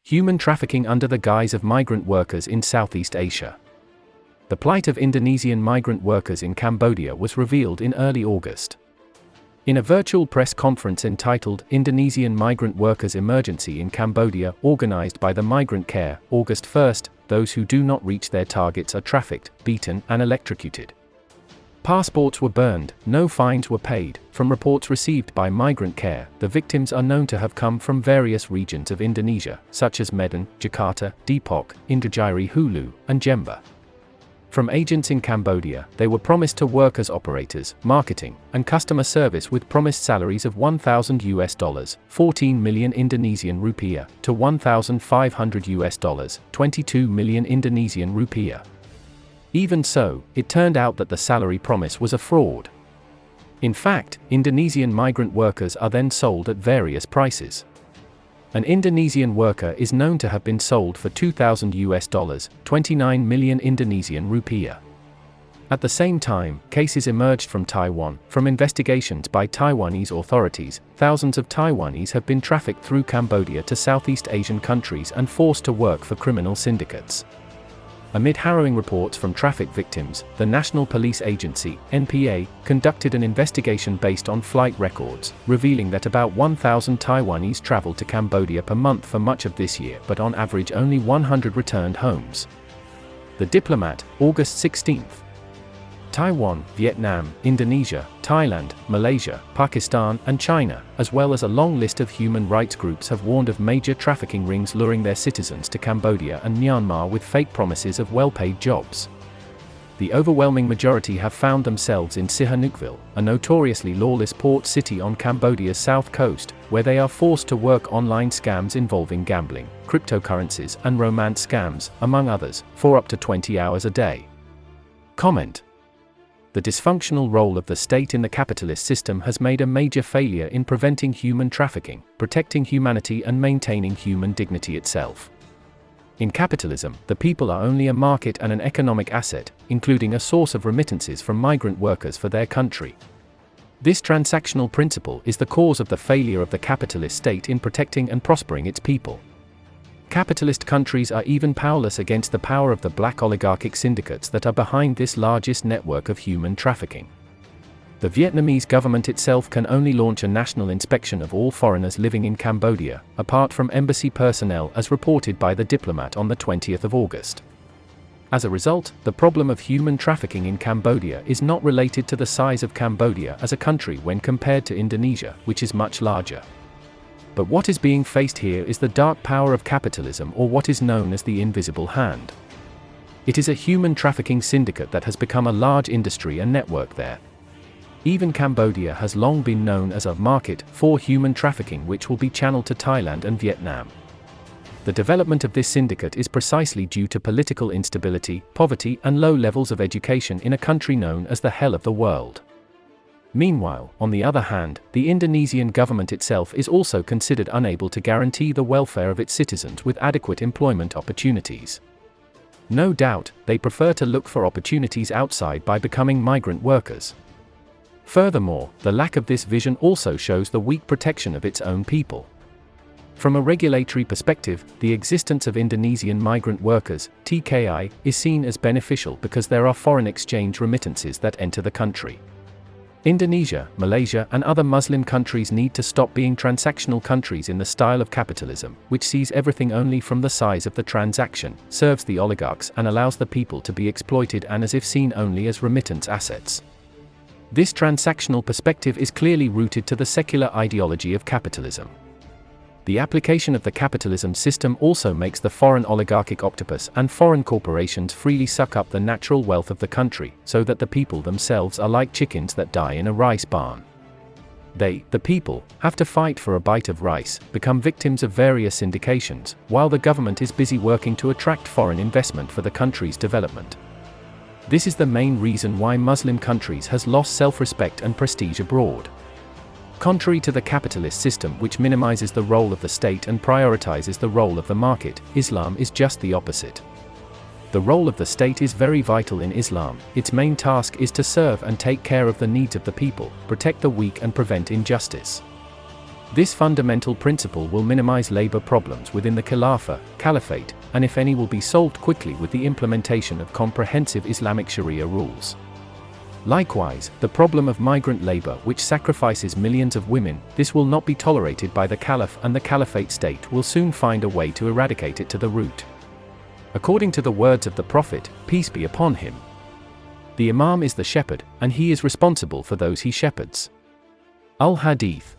Human trafficking under the guise of migrant workers in Southeast Asia. The plight of Indonesian migrant workers in Cambodia was revealed in early August. In a virtual press conference entitled Indonesian Migrant Workers Emergency in Cambodia, organized by the Migrant Care, August 1st, those who do not reach their targets are trafficked, beaten, and electrocuted. Passports were burned, no fines were paid. From reports received by Migrant Care, the victims are known to have come from various regions of Indonesia, such as Medan, Jakarta, Depok, Indragiri Hulu, and Jember. From agents in Cambodia, they were promised to work as operators, marketing, and customer service with promised salaries of $1,000, 14 million Indonesian rupiah, to $1,500, 22 million Indonesian rupiah. Even so, it turned out that the salary promise was a fraud. In fact, Indonesian migrant workers are then sold at various prices. An Indonesian worker is known to have been sold for $2,000, 29 million Indonesian rupiah. At the same time, cases emerged from Taiwan. From investigations by Taiwanese authorities, thousands of Taiwanese have been trafficked through Cambodia to Southeast Asian countries and forced to work for criminal syndicates. Amid harrowing reports from traffic victims, the National Police Agency, NPA, conducted an investigation based on flight records, revealing that about 1,000 Taiwanese traveled to Cambodia per month for much of this year, but on average only 100 returned homes. The Diplomat, August 16. Taiwan, Vietnam, Indonesia, Thailand, Malaysia, Pakistan, and China, as well as a long list of human rights groups, have warned of major trafficking rings luring their citizens to Cambodia and Myanmar with fake promises of well-paid jobs. The overwhelming majority have found themselves in Sihanoukville, a notoriously lawless port city on Cambodia's south coast, where they are forced to work online scams involving gambling, cryptocurrencies, and romance scams, among others, for up to 20 hours a day. Comment: the dysfunctional role of the state in the capitalist system has made a major failure in preventing human trafficking, protecting humanity, and maintaining human dignity itself. In capitalism, the people are only a market and an economic asset, including a source of remittances from migrant workers for their country. This transactional principle is the cause of the failure of the capitalist state in protecting and prospering its people. Capitalist countries are even powerless against the power of the black oligarchic syndicates that are behind this largest network of human trafficking. The Vietnamese government itself can only launch a national inspection of all foreigners living in Cambodia, apart from embassy personnel, as reported by the Diplomat on the 20th of August. As a result, the problem of human trafficking in Cambodia is not related to the size of Cambodia as a country when compared to Indonesia, which is much larger. But what is being faced here is the dark power of capitalism, or what is known as the invisible hand. It is a human trafficking syndicate that has become a large industry and network there. Even Cambodia has long been known as a market for human trafficking, which will be channeled to Thailand and Vietnam. The development of this syndicate is precisely due to political instability, poverty, and low levels of education in a country known as the hell of the world. Meanwhile, on the other hand, the Indonesian government itself is also considered unable to guarantee the welfare of its citizens with adequate employment opportunities. No doubt, they prefer to look for opportunities outside by becoming migrant workers. Furthermore, the lack of this vision also shows the weak protection of its own people. From a regulatory perspective, the existence of Indonesian migrant workers, TKI, is seen as beneficial because there are foreign exchange remittances that enter the country. Indonesia, Malaysia, and other Muslim countries need to stop being transactional countries in the style of capitalism, which sees everything only from the size of the transaction, serves the oligarchs, and allows the people to be exploited and as if seen only as remittance assets. This transactional perspective is clearly rooted to the secular ideology of capitalism. The application of the capitalism system also makes the foreign oligarchic octopus and foreign corporations freely suck up the natural wealth of the country, so that the people themselves are like chickens that die in a rice barn. They, the people, have to fight for a bite of rice, become victims of various syndications, while the government is busy working to attract foreign investment for the country's development. This is the main reason why Muslim countries has lost self-respect and prestige abroad. Contrary to the capitalist system, which minimizes the role of the state and prioritizes the role of the market, Islam is just the opposite. The role of the state is very vital in Islam. Its main task is to serve and take care of the needs of the people, protect the weak, and prevent injustice. This fundamental principle will minimize labor problems within the caliphate, and if any will be solved quickly with the implementation of comprehensive Islamic Sharia rules. Likewise, the problem of migrant labor which sacrifices millions of women, this will not be tolerated by the caliph, and the caliphate state will soon find a way to eradicate it to the root. According to the words of the Prophet, peace be upon him, the Imam is the shepherd, and he is responsible for those he shepherds. Al-Hadith.